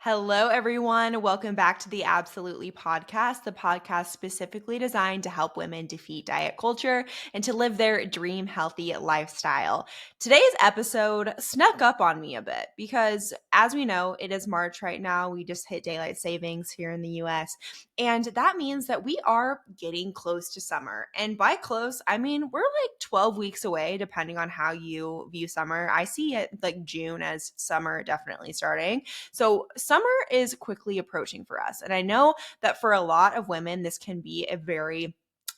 Hello, everyone. Welcome back to the Absolutely Podcast, the podcast specifically designed to help women defeat diet culture and to live their dream healthy lifestyle. Today's episode snuck up on me a bit because, as we know, it is March right now. We just hit daylight savings here in the US, and that means that we are getting close to summer. And by close, I mean we're like 12 weeks away, depending on how you view summer. I see it like June as summer definitely starting. So, summer is quickly approaching for us. And I know that for a lot of women, this can be a very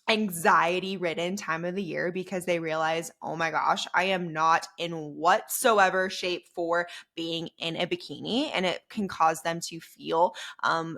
anxiety ridden time of the year because they realize, oh my gosh, I am not in whatsoever shape for being in a bikini. And it can cause them to feel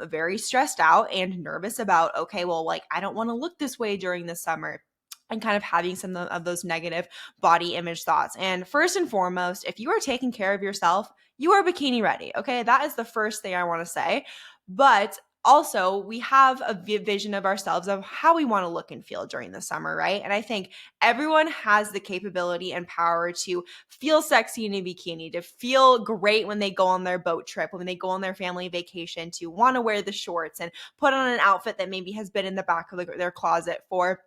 very stressed out and nervous about, okay, well, like, I don't want to look this way during the summer and kind of having some of those negative body image thoughts. And first and foremost, if you are taking care of yourself, you are bikini ready. Okay. That is the first thing I want to say. But also, we have a vision of ourselves of how we want to look and feel during the summer, right? And I think everyone has the capability and power to feel sexy in a bikini, to feel great when they go on their boat trip, when they go on their family vacation, to want to wear the shorts and put on an outfit that maybe has been in the back of their closet for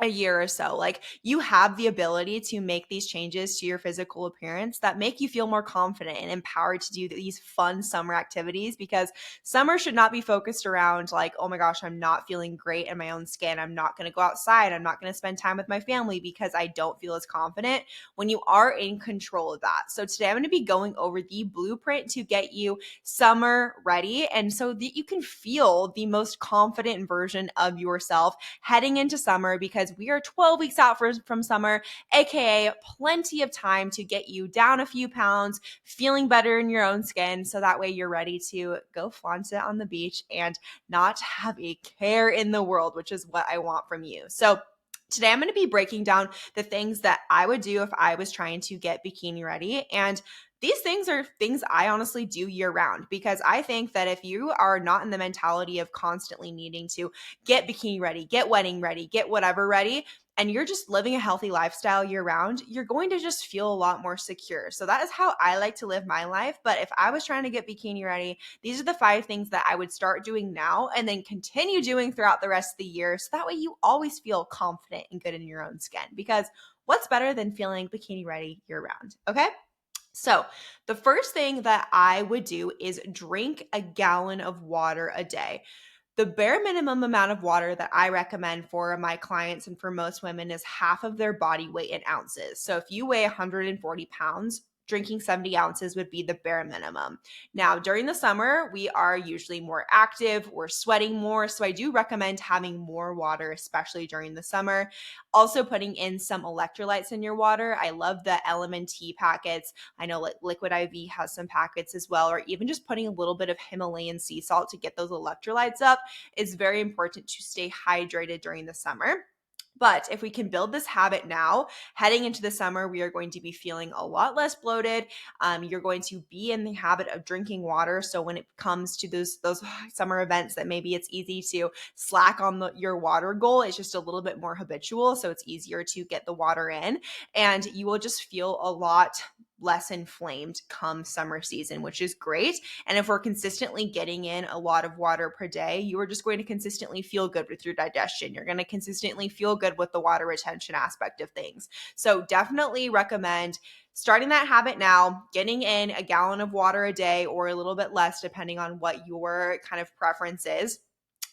a year or so. Like, you have the ability to make these changes to your physical appearance that make you feel more confident and empowered to do these fun summer activities, because summer should not be focused around like, oh my gosh, I'm not feeling great in my own skin. I'm not going to go outside. I'm not going to spend time with my family because I don't feel as confident, when you are in control of that. So today I'm going to be going over the blueprint to get you summer ready, and so that you can feel the most confident version of yourself heading into summer, because we are 12 weeks out from summer, aka plenty of time to get you down a few pounds, feeling better in your own skin, so that way you're ready to go flaunt it on the beach and not have a care in the world, which is what I want from you. So today I'm going to be breaking down the things that I would do if I was trying to get bikini ready. And these things are things I honestly do year round, because I think that if you are not in the mentality of constantly needing to get bikini ready, get wedding ready, get whatever ready, and you're just living a healthy lifestyle year round, you're going to just feel a lot more secure. So that is how I like to live my life. But if I was trying to get bikini ready, these are the 5 things that I would start doing now and then continue doing throughout the rest of the year. So that way you always feel confident and good in your own skin, because what's better than feeling bikini ready year round? Okay. So, the first thing that I would do is drink a gallon of water a day. The bare minimum amount of water that I recommend for my clients and for most women is half of their body weight in ounces. So if you weigh 140 pounds, drinking 70 ounces would be the bare minimum. Now, during the summer, we are usually more active, we're sweating more. So I do recommend having more water, especially during the summer. Also, putting in some electrolytes in your water. I love the LMNT packets. I know like Liquid IV has some packets as well, or even just putting a little bit of Himalayan sea salt to get those electrolytes up is very important to stay hydrated during the summer. But if we can build this habit now, heading into the summer, we are going to be feeling a lot less bloated. You're going to be in the habit of drinking water. So when it comes to those summer events that maybe it's easy to slack on your water goal, it's just a little bit more habitual. So it's easier to get the water in, and you will just feel a lot less inflamed come summer season, which is great. And if we're consistently getting in a lot of water per day, you are just going to consistently feel good with your digestion. You're going to consistently feel good with the water retention aspect of things. So definitely recommend starting that habit now, getting in a gallon of water a day or a little bit less, depending on what your kind of preference is.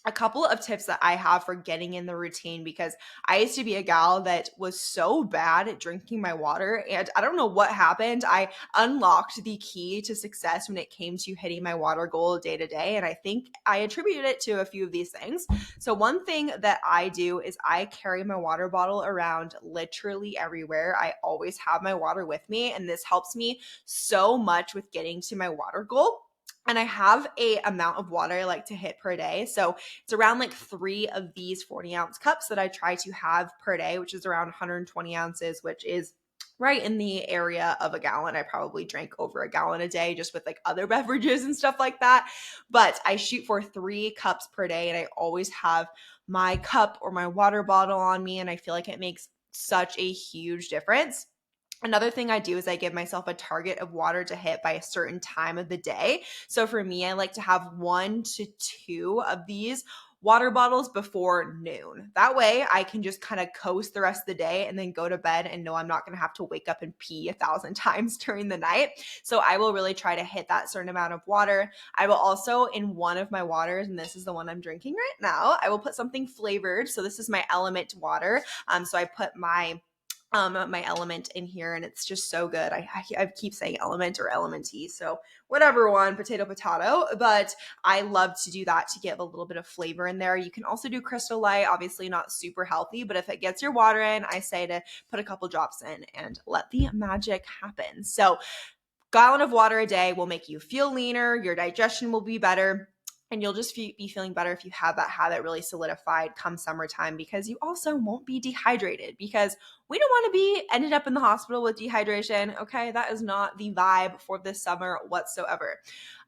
A couple of tips that I have for getting in the routine, because I used to be a gal that was so bad at drinking my water, and I don't know what happened. I unlocked the key to success when it came to hitting my water goal day to day, and I think I attributed it to a few of these things. So one thing that I do is I carry my water bottle around literally everywhere. I always have my water with me, and this helps me so much with getting to my water goal. And I have a amount of water I like to hit per day. So it's around like 3 of these 40-ounce cups that I try to have per day, which is around 120 ounces, which is right in the area of a gallon. I probably drink over a gallon a day just with like other beverages and stuff like that. But I shoot for 3 cups per day, and I always have my cup or my water bottle on me. And I feel like it makes such a huge difference. Another thing I do is I give myself a target of water to hit by a certain time of the day. So for me, I like to have 1 to 2 of these water bottles before noon. That way I can just kind of coast the rest of the day and then go to bed and know I'm not going to have to wake up and pee 1,000 times during the night. So I will really try to hit that certain amount of water. I will also, in one of my waters, and this is the one I'm drinking right now, I will put something flavored. So this is my element water. So I put my element in here, and it's just so good. I keep saying element or elementy, so whatever one, potato, but I love to do that to give a little bit of flavor in there. You can also do Crystal Light, obviously not super healthy, but if it gets your water in, I say to put a couple drops in and let the magic happen. So gallon of water a day will make you feel leaner, your digestion will be better, and you'll just be feeling better if you have that habit really solidified come summertime, because you also won't be dehydrated, because we don't want to be ended up in the hospital with dehydration. Okay, that is not the vibe for this summer whatsoever.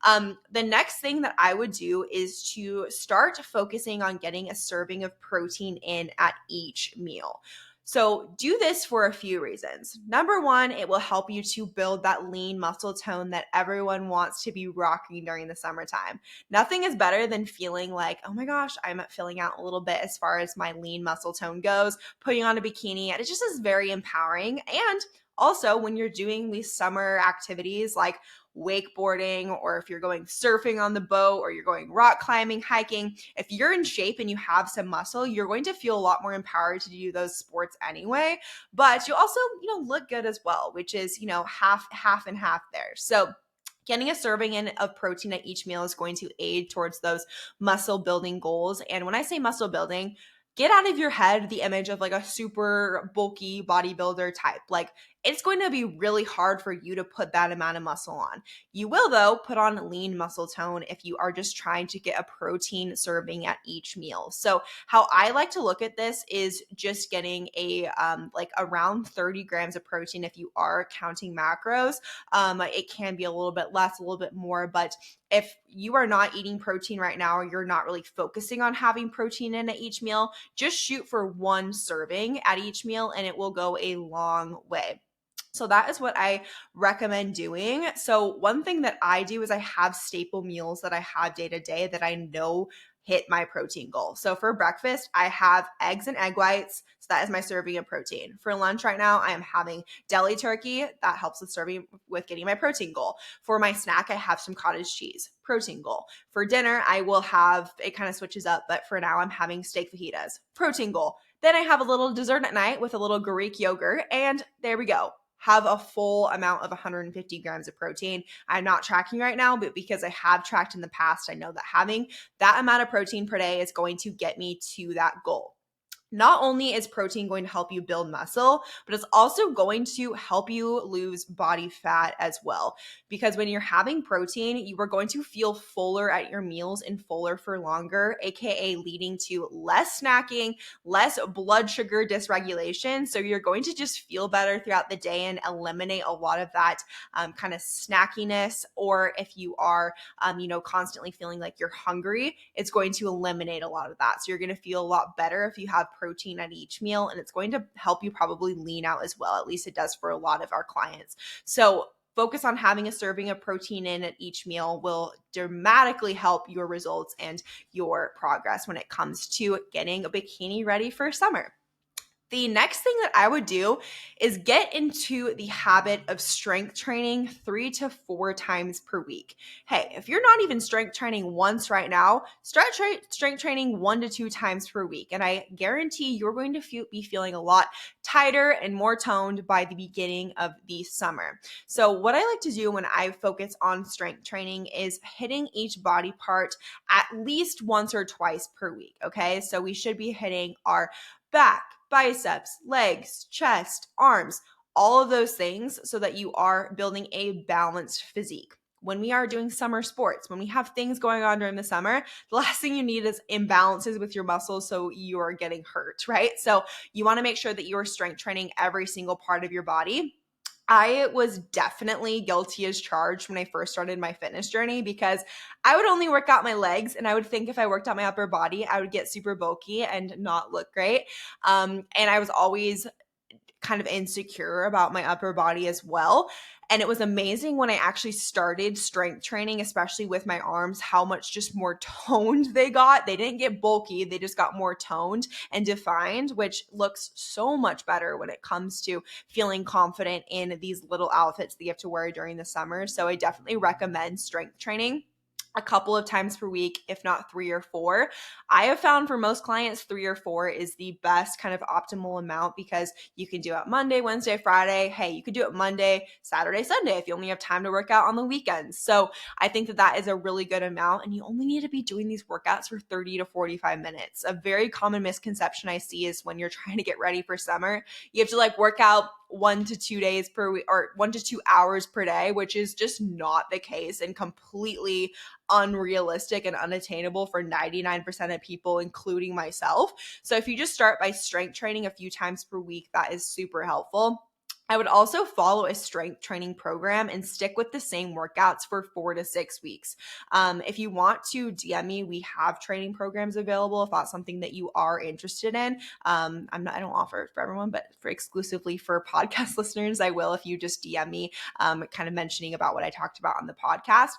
The next thing that I would do is to start focusing on getting a serving of protein in at each meal. So do this for a few reasons. Number one, it will help you to build that lean muscle tone that everyone wants to be rocking during the summertime. Nothing is better than feeling like, oh my gosh, I'm filling out a little bit as far as my lean muscle tone goes, putting on a bikini, and it just is very empowering. And also, when you're doing these summer activities like wakeboarding, or if you're going surfing on the boat, or you're going rock climbing, hiking, if you're in shape and you have some muscle, you're going to feel a lot more empowered to do those sports anyway. But you also, look good as well, which is, half and half there. So getting a serving in of protein at each meal is going to aid towards those muscle building goals. And when I say muscle building, get out of your head the image of like a super bulky bodybuilder type. Like, it's going to be really hard for you to put that amount of muscle on. You will, though, put on lean muscle tone if you are just trying to get a protein serving at each meal. So how I like to look at this is just getting a like around 30 grams of protein if you are counting macros. It can be a little bit less, a little bit more, but if you are not eating protein right now, or you're not really focusing on having protein in at each meal, just shoot for 1 serving at each meal and it will go a long way. So that is what I recommend doing. So one thing that I do is I have staple meals that I have day to day that I know hit my protein goal. So for breakfast, I have eggs and egg whites. So that is my serving of protein. For lunch right now, I am having deli turkey. That helps with getting my protein goal. For my snack, I have some cottage cheese, protein goal. For dinner, I will have, it kind of switches up, but for now I'm having steak fajitas, protein goal. Then I have a little dessert at night with a little Greek yogurt, and there we go. Have a full amount of 150 grams of protein. I'm not tracking right now, but because I have tracked in the past, I know that having that amount of protein per day is going to get me to that goal. Not only is protein going to help you build muscle, but it's also going to help you lose body fat as well. Because when you're having protein, you are going to feel fuller at your meals and fuller for longer, aka leading to less snacking, less blood sugar dysregulation. So you're going to just feel better throughout the day and eliminate a lot of that kind of snackiness. Or if you are, constantly feeling like you're hungry, it's going to eliminate a lot of that. So you're going to feel a lot better if you have protein at each meal, and it's going to help you probably lean out as well. At least it does for a lot of our clients. So focus on having a serving of protein in at each meal will dramatically help your results and your progress when it comes to getting a bikini ready for summer. The next thing that I would do is get into the habit of strength training 3 to 4 times per week. Hey, if you're not even strength training once right now, start strength training 1 to 2 times per week. And I guarantee you're going to be feeling a lot tighter and more toned by the beginning of the summer. So what I like to do when I focus on strength training is hitting each body part at least once or twice per week. Okay, so we should be hitting our back, biceps, legs, chest, arms, all of those things so that you are building a balanced physique. When we are doing summer sports, when we have things going on during the summer, the last thing you need is imbalances with your muscles so you are getting hurt, right? So you want to make sure that you are strength training every single part of your body. I was definitely guilty as charged when I first started my fitness journey, because I would only work out my legs, and I would think if I worked out my upper body, I would get super bulky and not look great. And I was always kind of insecure about my upper body as well. And it was amazing when I actually started strength training, especially with my arms, how much just more toned they got. They didn't get bulky, they just got more toned and defined, which looks so much better when it comes to feeling confident in these little outfits that you have to wear during the summer. So I definitely recommend strength training a couple of times per week, if not 3 or 4. I have found for most clients, 3 or 4 is the best kind of optimal amount because you can do it Monday, Wednesday, Friday. Hey, you could do it Monday, Saturday, Sunday if you only have time to work out on the weekends. So I think that that is a really good amount, and you only need to be doing these workouts for 30 to 45 minutes. A very common misconception I see is when you're trying to get ready for summer, you have to like work out 1 to 2 days per week or 1 to 2 hours per day, which is just not the case and completely unrealistic and unattainable for 99% of people, including myself. So if you just start by strength training a few times per week, that is super helpful. I would also follow a strength training program and stick with the same workouts for 4 to 6 weeks. If you want to DM me, we have training programs available if that's something that you are interested in. I don't offer it for everyone, but for exclusively for podcast listeners, I will if you just DM me, kind of mentioning about what I talked about on the podcast.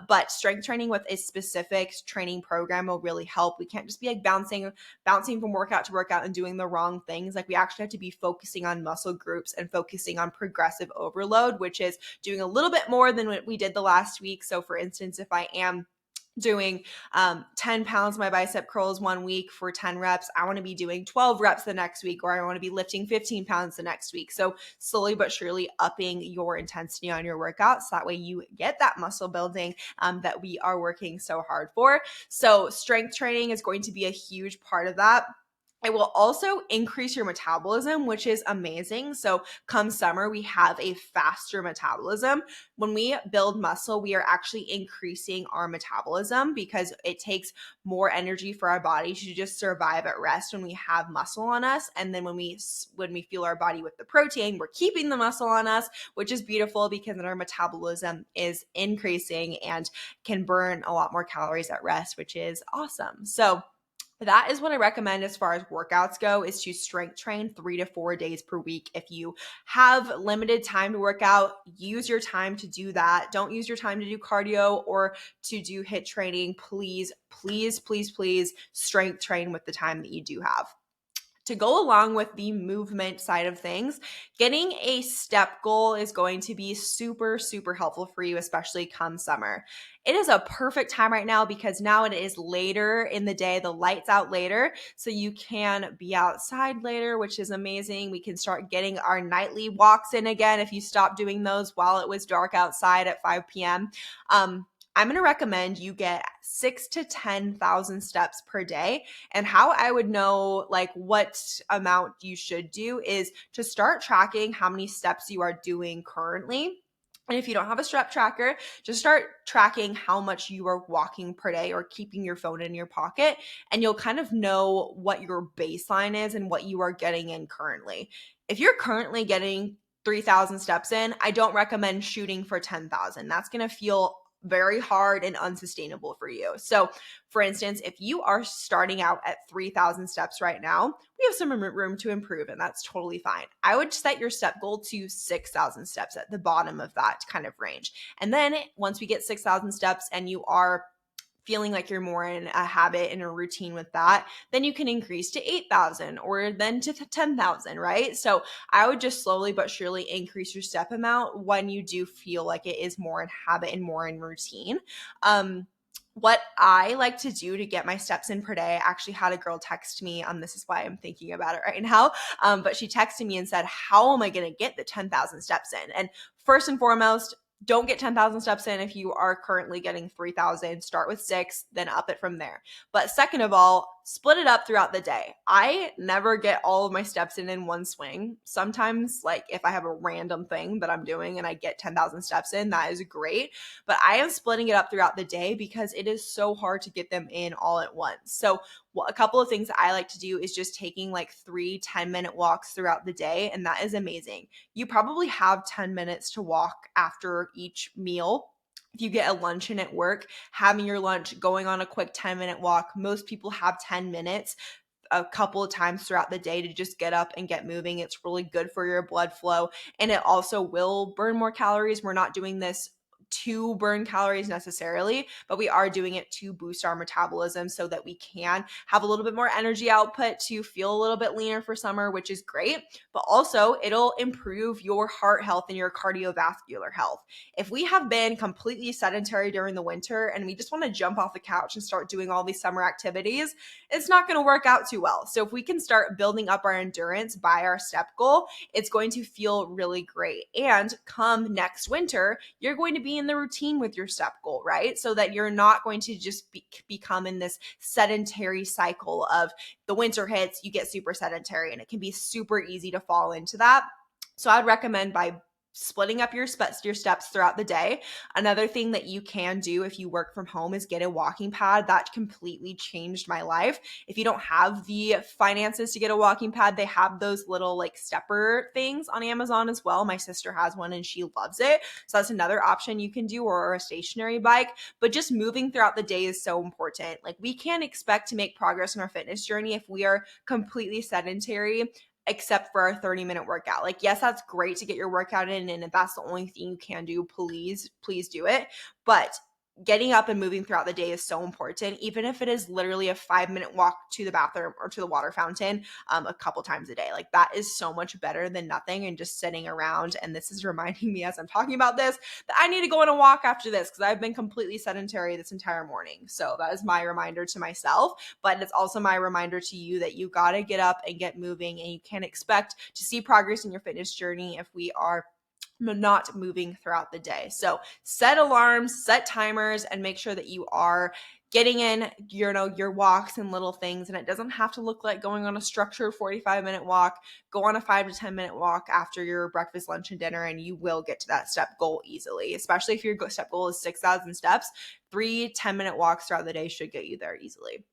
But strength training with a specific training program will really help. We can't just be like bouncing from workout to workout and doing the wrong things. Like we actually have to be focusing on muscle groups and focusing on progressive overload, which is doing a little bit more than what we did the last week. So for instance, if I am doing 10 pounds my bicep curls 1 week for 10 reps, I want to be doing 12 reps the next week, or I want to be lifting 15 pounds the next week. So slowly but surely upping your intensity on your workouts. That way you get that muscle building that we are working so hard for. So strength training is going to be a huge part of that. It will also increase your metabolism, which is amazing. So come summer, we have a faster metabolism. When we build muscle, we are actually increasing our metabolism because it takes more energy for our body to just survive at rest when we have muscle on us. And then when we fuel our body with the protein, we're keeping the muscle on us, which is beautiful because then our metabolism is increasing and can burn a lot more calories at rest, which is awesome. So that is what I recommend as far as workouts go, is to strength train 3 to 4 days per week. If you have limited time to work out, use your time to do that. Don't use your time to do cardio or to do HIIT training. Please, please, please, please strength train with the time that you do have. To go along with the movement side of things, getting a step goal is going to be super, super helpful for you, especially come summer. It is a perfect time right now because now it is later in the day, the light's out later, so you can be outside later, which is amazing. We can start getting our nightly walks in again if you stop doing those while it was dark outside at 5 p.m. I'm going to recommend you get 6 to 10,000 steps per day. And how I would know like what amount you should do is to start tracking how many steps you are doing currently. And if you don't have a step tracker, just start tracking how much you are walking per day or keeping your phone in your pocket, and you'll kind of know what your baseline is and what you are getting in currently. If you're currently getting 3,000 steps in, I don't recommend shooting for 10,000. That's going to feel very hard and unsustainable for you. So for instance, if you are starting out at 3,000 steps right now, we have some room to improve, and that's totally fine. I would set your step goal to 6,000 steps at the bottom of that kind of range. And then once we get 6,000 steps and you are feeling like you're more in a habit and a routine with that, then you can increase to 8,000 or then to 10,000, right? So I would just slowly but surely increase your step amount when you do feel like it is more in habit and more in routine. What I like to do to get my steps in per day, I actually had a girl text me, this is why I'm thinking about it right now, but she texted me and said, how am I going to get the 10,000 steps in? And first and foremost, don't get 10,000 steps in if you are currently getting 3,000. Start with 6, then up it from there. But second of all, split it up throughout the day. I never get all of my steps in one swing. Sometimes, like if I have a random thing that I'm doing and I get 10,000 steps in, that is great. But I am splitting it up throughout the day because it is so hard to get them in all at once. So a couple of things that I like to do is just taking like 3 10-minute walks throughout the day, and that is amazing. You probably have 10 minutes to walk after each meal. If you get a lunch in at work, having your lunch, going on a quick 10-minute walk, most people have 10 minutes. a couple of times throughout the day to just get up and get moving. It's really good for your blood flow, and it also will burn more calories. We're not doing this to burn calories necessarily, but we are doing it to boost our metabolism so that we can have a little bit more energy output to feel a little bit leaner for summer, which is great. But also, it'll improve your heart health and your cardiovascular health. If we have been completely sedentary during the winter and we just want to jump off the couch and start doing all these summer activities, it's not going to work out too well. So if we can start building up our endurance by our step goal, it's going to feel really great. And come next winter, you're going to be in the routine with your step goal, right? So that you're not going to just become in this sedentary cycle of the winter hits, you get super sedentary, and it can be super easy to fall into that. So I'd recommend by splitting up your steps throughout the day. Another thing that you can do if you work from home is get a walking pad. That completely changed my life. If you don't have the finances to get a walking pad, they have those little like stepper things on Amazon as well. My sister has one and she loves it. So that's another option you can do, or a stationary bike. But just moving throughout the day is so important. Like, we can't expect to make progress in our fitness journey if we are completely sedentary, except for our 30-minute workout. Like, yes, that's great to get your workout in, and if that's the only thing you can do, please do it. But getting up and moving throughout the day is so important, even if it is literally a 5-minute walk to the bathroom or to the water fountain a couple times a day. Like, that is so much better than nothing and just sitting around. And this is reminding me as I'm talking about this that I need to go on a walk after this because I've been completely sedentary this entire morning. So that is my reminder to myself, but it's also my reminder to you that you got to get up and get moving, and you can't expect to see progress in your fitness journey if we are not moving throughout the day. So set alarms, set timers, and make sure that you are getting in your walks and little things. And it doesn't have to look like going on a structured 45-minute walk. Go on a 5 to 10-minute walk after your breakfast, lunch, and dinner, and you will get to that step goal easily, especially if your step goal is 6,000 steps. 3 10-minute walks throughout the day should get you there easily.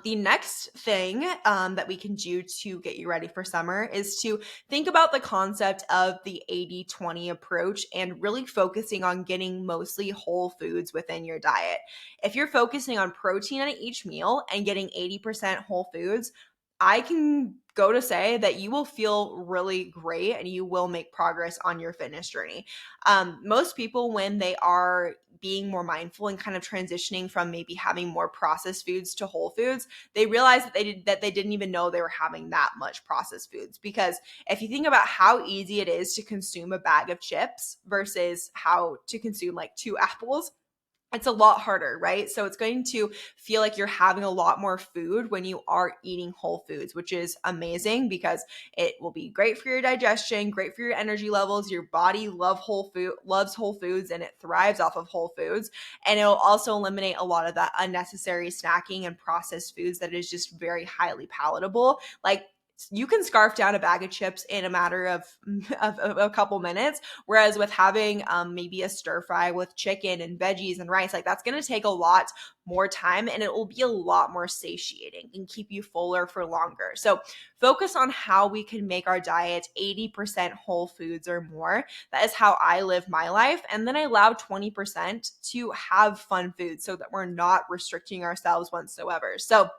The next thing that we can do to get you ready for summer is to think about the concept of the 80-20 approach and really focusing on getting mostly whole foods within your diet. If you're focusing on protein at each meal and getting 80% whole foods, I can go to say that you will feel really great and you will make progress on your fitness journey. Most people, when they are being more mindful and kind of transitioning from maybe having more processed foods to whole foods, they realize that they didn't even know they were having that much processed foods. Because if you think about how easy it is to consume a bag of chips versus how to consume like 2 apples, it's a lot harder, right? So it's going to feel like you're having a lot more food when you are eating whole foods, which is amazing because it will be great for your digestion, great for your energy levels. Your body loves whole foods, and it thrives off of whole foods. And it'll also eliminate a lot of that unnecessary snacking and processed foods that is just very highly palatable. Like, you can scarf down a bag of chips in a matter of a couple minutes. Whereas with having maybe a stir fry with chicken and veggies and rice, like, that's going to take a lot more time, and it will be a lot more satiating and keep you fuller for longer. So focus on how we can make our diet 80% whole foods or more. That is how I live my life. And then I allow 20% to have fun foods so that we're not restricting ourselves whatsoever. So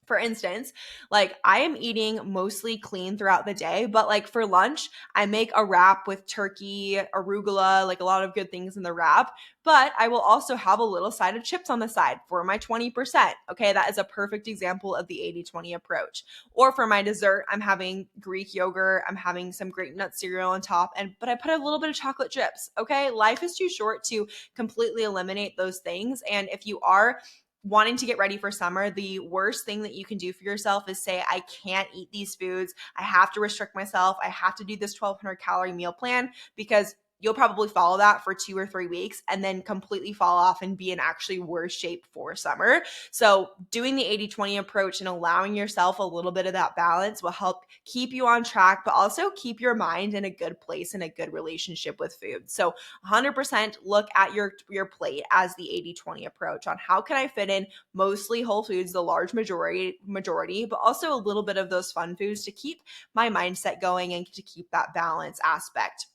for instance, like, I am eating mostly clean throughout the day, but like for lunch, I make a wrap with turkey, arugula, like a lot of good things in the wrap, but I will also have a little side of chips on the side for my 20%. Okay, that is a perfect example of the 80-20 approach. Or for my dessert, I'm having Greek yogurt, I'm having some grape nut cereal on top, but I put a little bit of chocolate chips. Okay, life is too short to completely eliminate those things. And if you are wanting to get ready for summer, the worst thing that you can do for yourself is say, I can't eat these foods. I have to restrict myself. I have to do this 1,200 calorie meal plan, because you'll probably follow that for 2 or 3 weeks and then completely fall off and be in actually worse shape for summer. So doing the 80-20 approach and allowing yourself a little bit of that balance will help keep you on track, but also keep your mind in a good place and a good relationship with food. So 100% look at your plate as the 80-20 approach on how can I fit in mostly whole foods, the large majority, but also a little bit of those fun foods to keep my mindset going and to keep that balance aspect.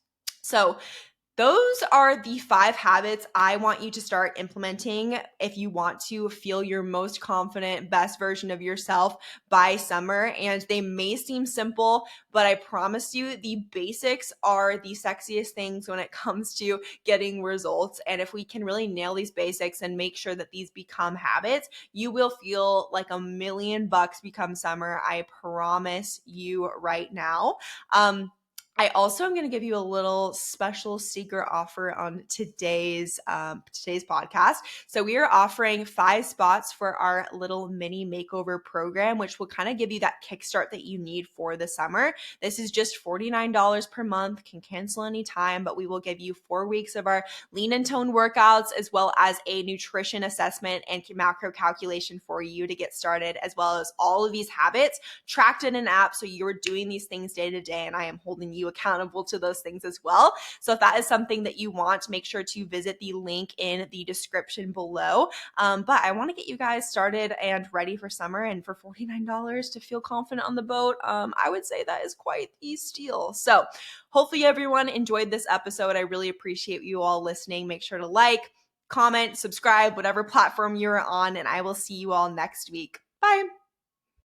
So Those are the 5 habits I want you to start implementing if you want to feel your most confident, best version of yourself by summer. And they may seem simple, but I promise you the basics are the sexiest things when it comes to getting results. And if we can really nail these basics and make sure that these become habits, you will feel like $1,000,000 become summer. I promise you right now. I also am going to give you a little special secret offer on today's podcast. So we are offering 5 spots for our little mini makeover program, which will kind of give you that kickstart that you need for the summer. This is just $49 per month, can cancel anytime, but we will give you 4 weeks of our lean and tone workouts, as well as a nutrition assessment and macro calculation for you to get started, as well as all of these habits tracked in an app. So you're doing these things day to day, and I am holding you accountable to those things as well. So if that is something that you want, make sure to visit the link in the description below. But I want to get you guys started and ready for summer, and for $49 to feel confident on the boat, I would say that is quite the steal. So hopefully everyone enjoyed this episode. I really appreciate you all listening. Make sure to like, comment, subscribe, whatever platform you're on, and I will see you all next week. Bye.